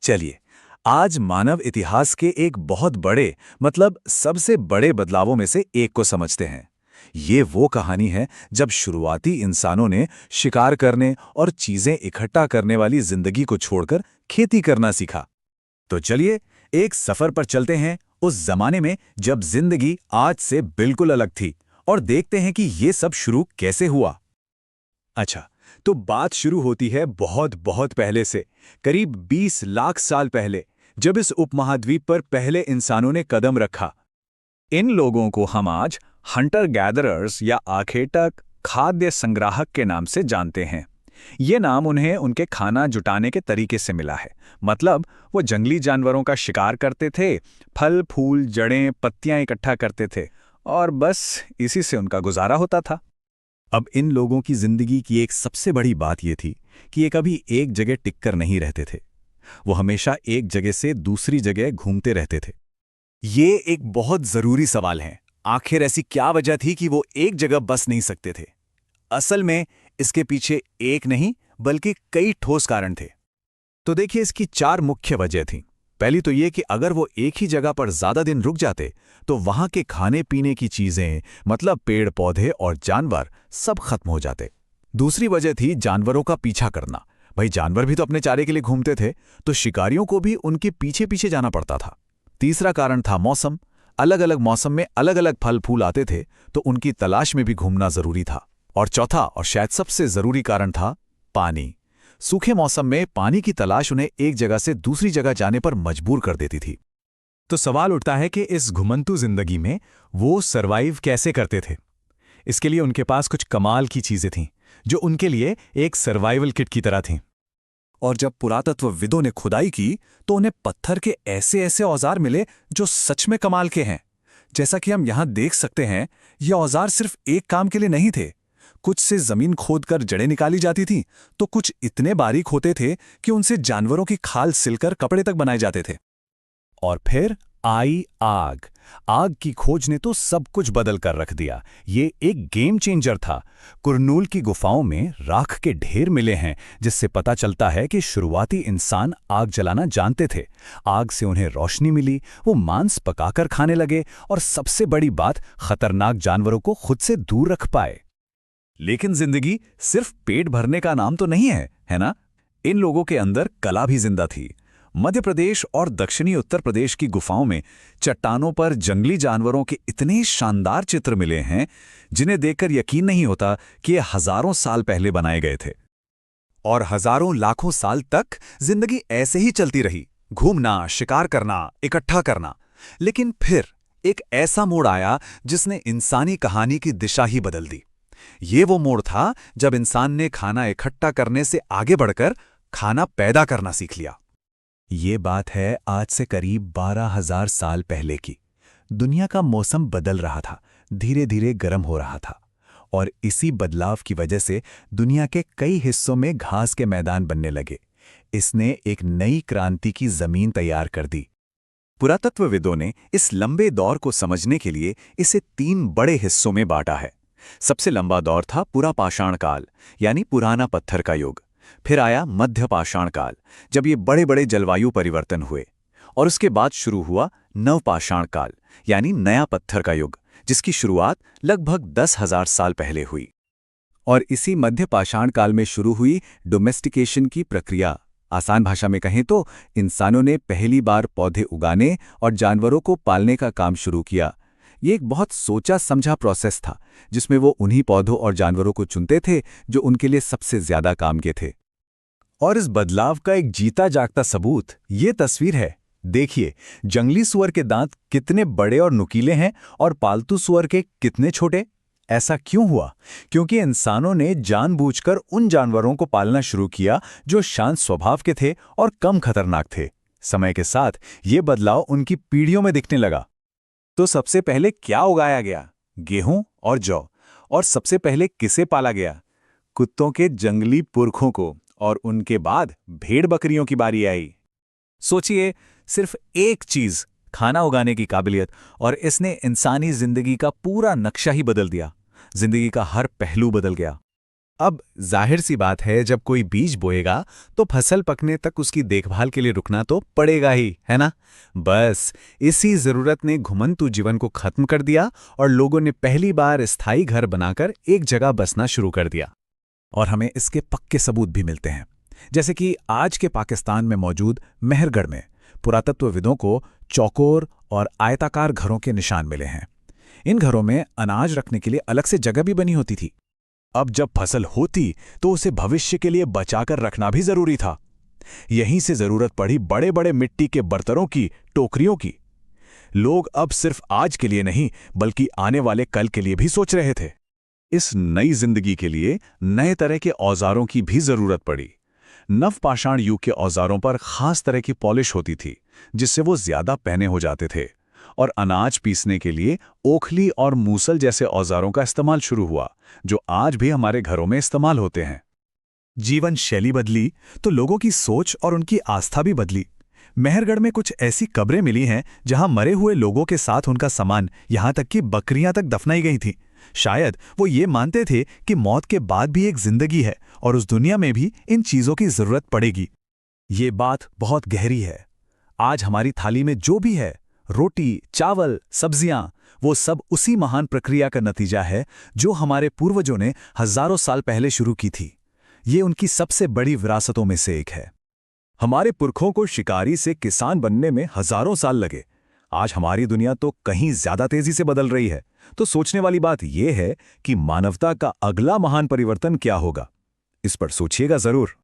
चलिए, आज मानव इतिहास के एक बहुत बड़े मतलब सबसे बड़े बदलावों में से एक को समझते हैं। ये वो कहानी है जब शुरुआती इंसानों ने शिकार करने और चीजें इकट्ठा करने वाली जिंदगी को छोड़कर खेती करना सीखा। तो चलिए, एक सफर पर चलते हैं उस जमाने में जब जिंदगी आज से बिल्कुल अलग थी और देखते हैं कि ये सब शुरू कैसे हुआ। अच्छा, तो बात शुरू होती है बहुत बहुत पहले से, करीब 20 लाख साल पहले, जब इस उपमहाद्वीप पर पहले इंसानों ने कदम रखा। इन लोगों को हम आज हंटर गैदरर्स या आखेटक, खाद्य संग्राहक के नाम से जानते हैं। ये नाम उन्हें उनके खाना जुटाने के तरीके से मिला है। मतलब वो जंगली जानवरों का शिकार करते थे, फल फूल जड़ें पत्तियां इकट्ठा करते थे और बस इसी से उनका गुजारा होता था। अब इन लोगों की जिंदगी की एक सबसे बड़ी बात यह थी कि ये कभी एक जगह टिककर नहीं रहते थे। वो हमेशा एक जगह से दूसरी जगह घूमते रहते थे। ये एक बहुत जरूरी सवाल है, आखिर ऐसी क्या वजह थी कि वो एक जगह बस नहीं सकते थे? असल में इसके पीछे एक नहीं बल्कि कई ठोस कारण थे। तो देखिए, इसकी 4 मुख्य वजह थीं। पहली तो ये कि अगर वो एक ही जगह पर ज्यादा दिन रुक जाते तो वहां के खाने पीने की चीजें मतलब पेड़ पौधे और जानवर सब खत्म हो जाते। दूसरी वजह थी जानवरों का पीछा करना। भाई, जानवर भी तो अपने चारे के लिए घूमते थे, तो शिकारियों को भी उनके पीछे पीछे जाना पड़ता था। तीसरा कारण था मौसम। अलग अलग मौसम में अलग अलग फल फूल आते थे, तो उनकी तलाश में भी घूमना जरूरी था। और चौथा और शायद सबसे जरूरी कारण था पानी। सूखे मौसम में पानी की तलाश उन्हें एक जगह से दूसरी जगह जाने पर मजबूर कर देती थी। तो सवाल उठता है कि इस घुमंतू जिंदगी में वो सरवाइव कैसे करते थे? इसके लिए उनके पास कुछ कमाल की चीजें थीं, जो उनके लिए एक सर्वाइवल किट की तरह थीं। और जब पुरातत्वविदों ने खुदाई की तो उन्हें पत्थर के ऐसे ऐसे औजार मिले जो सच में कमाल के हैं। जैसा कि हम यहां देख सकते हैं, ये औजार सिर्फ एक काम के लिए नहीं थे। कुछ से जमीन खोदकर जड़ें निकाली जाती थीं, तो कुछ इतने बारीक होते थे कि उनसे जानवरों की खाल सिलकर कपड़े तक बनाए जाते थे। और फिर आई आग। आग की खोज ने तो सब कुछ बदल कर रख दिया। ये एक गेम चेंजर था। कुरनूल की गुफाओं में राख के ढेर मिले हैं, जिससे पता चलता है कि शुरुआती इंसान आग जलाना जानते थे। आग से उन्हें रोशनी मिली, वो मांस पकाकर खाने लगे और सबसे बड़ी बात, खतरनाक जानवरों को खुद से दूर रख पाए। लेकिन जिंदगी सिर्फ पेट भरने का नाम तो नहीं है ना? इन लोगों के अंदर कला भी जिंदा थी। मध्य प्रदेश और दक्षिणी उत्तर प्रदेश की गुफाओं में चट्टानों पर जंगली जानवरों के इतने शानदार चित्र मिले हैं, जिन्हें देखकर यकीन नहीं होता कि ये हजारों साल पहले बनाए गए थे। और हजारों लाखों साल तक जिंदगी ऐसे ही चलती रही, घूमना, शिकार करना, इकट्ठा करना। लेकिन फिर एक ऐसा मोड़ आया जिसने इंसानी कहानी की दिशा ही बदल दी। ये वो मोड़ था जब इंसान ने खाना इकट्ठा करने से आगे बढ़कर खाना पैदा करना सीख लिया। ये बात है आज से करीब 12,000 साल पहले की। दुनिया का मौसम बदल रहा था, धीरे धीरे गर्म हो रहा था। और इसी बदलाव की वजह से दुनिया के कई हिस्सों में घास के मैदान बनने लगे। इसने एक नई क्रांति की जमीन तैयार कर दी। पुरातत्वविदों ने इस लंबे दौर को समझने के लिए इसे 3 बड़े हिस्सों में बांटा है। सबसे लंबा दौर था पुरापाषाण काल, यानी पुराना पत्थर का युग। फिर आया मध्य पाषाण काल, जब ये बड़े बड़े जलवायु परिवर्तन हुए। और उसके बाद शुरू हुआ नवपाषाण काल, यानी नया पत्थर का युग, जिसकी शुरुआत लगभग 10,000 साल पहले हुई। और इसी मध्य पाषाण काल में शुरू हुई डोमेस्टिकेशन की प्रक्रिया। आसान भाषा में कहें तो इंसानों ने पहली बार पौधे उगाने और जानवरों को पालने का काम शुरू किया। ये एक बहुत सोचा समझा प्रोसेस था, जिसमें वो उन्हीं पौधों और जानवरों को चुनते थे जो उनके लिए सबसे ज्यादा काम के थे। और इस बदलाव का एक जीता जागता सबूत ये तस्वीर है। देखिए, जंगली सुअर के दांत कितने बड़े और नुकीले हैं और पालतू सुअर के कितने छोटे। ऐसा क्यों हुआ? क्योंकि इंसानों ने जानबूझकर उन जानवरों को पालना शुरू किया जो शांत स्वभाव के थे और कम खतरनाक थे। समय के साथ ये बदलाव उनकी पीढ़ियों में दिखने लगा। तो सबसे पहले क्या उगाया गया? गेहूं और जौ। और सबसे पहले किसे पाला गया? कुत्तों के जंगली पुरखों को। और उनके बाद भेड़ बकरियों की बारी आई। सोचिए, सिर्फ एक चीज, खाना उगाने की काबिलियत, और इसने इंसानी जिंदगी का पूरा नक्शा ही बदल दिया। जिंदगी का हर पहलू बदल गया। अब जाहिर सी बात है, जब कोई बीज बोएगा तो फसल पकने तक उसकी देखभाल के लिए रुकना तो पड़ेगा ही, है ना? बस इसी जरूरत ने घुमंतु जीवन को खत्म कर दिया और लोगों ने पहली बार स्थायी घर बनाकर एक जगह बसना शुरू कर दिया। और हमें इसके पक्के सबूत भी मिलते हैं, जैसे कि आज के पाकिस्तान में मौजूद मेहरगढ़ में पुरातत्वविदों को चौकोर और आयताकार घरों के निशान मिले हैं। इन घरों में अनाज रखने के लिए अलग से जगह भी बनी होती थी। अब जब फसल होती तो उसे भविष्य के लिए बचाकर रखना भी जरूरी था। यहीं से जरूरत पड़ी बड़े बड़े मिट्टी के बर्तनों की, टोकरियों की। लोग अब सिर्फ आज के लिए नहीं बल्कि आने वाले कल के लिए भी सोच रहे थे। इस नई जिंदगी के लिए नए तरह के औजारों की भी जरूरत पड़ी। नवपाषाण युग के औजारों पर खास तरह की पॉलिश होती थी, जिससे वो ज्यादा पहने हो जाते थे। और अनाज पीसने के लिए ओखली और मूसल जैसे औजारों का इस्तेमाल शुरू हुआ, जो आज भी हमारे घरों में इस्तेमाल होते हैं। जीवन शैली बदली तो लोगों की सोच और उनकी आस्था भी बदली। मेहरगढ़ में कुछ ऐसी कब्रें मिली हैं जहां मरे हुए लोगों के साथ उनका सामान, यहां तक कि बकरियां तक दफनाई गई थीं। शायद वो ये मानते थे कि मौत के बाद भी एक जिंदगी है और उस दुनिया में भी इन चीजों की जरूरत पड़ेगी। ये बात बहुत गहरी है। आज हमारी थाली में जो भी है, रोटी, चावल, सब्जियां, वो सब उसी महान प्रक्रिया का नतीजा है जो हमारे पूर्वजों ने हजारों साल पहले शुरू की थी। ये उनकी सबसे बड़ी विरासतों में से एक है। हमारे पुरखों को शिकारी से किसान बनने में हजारों साल लगे। आज हमारी दुनिया तो कहीं ज्यादा तेजी से बदल रही है। तो सोचने वाली बात यह है कि मानवता का अगला महान परिवर्तन क्या होगा? इस पर सोचिएगा जरूर।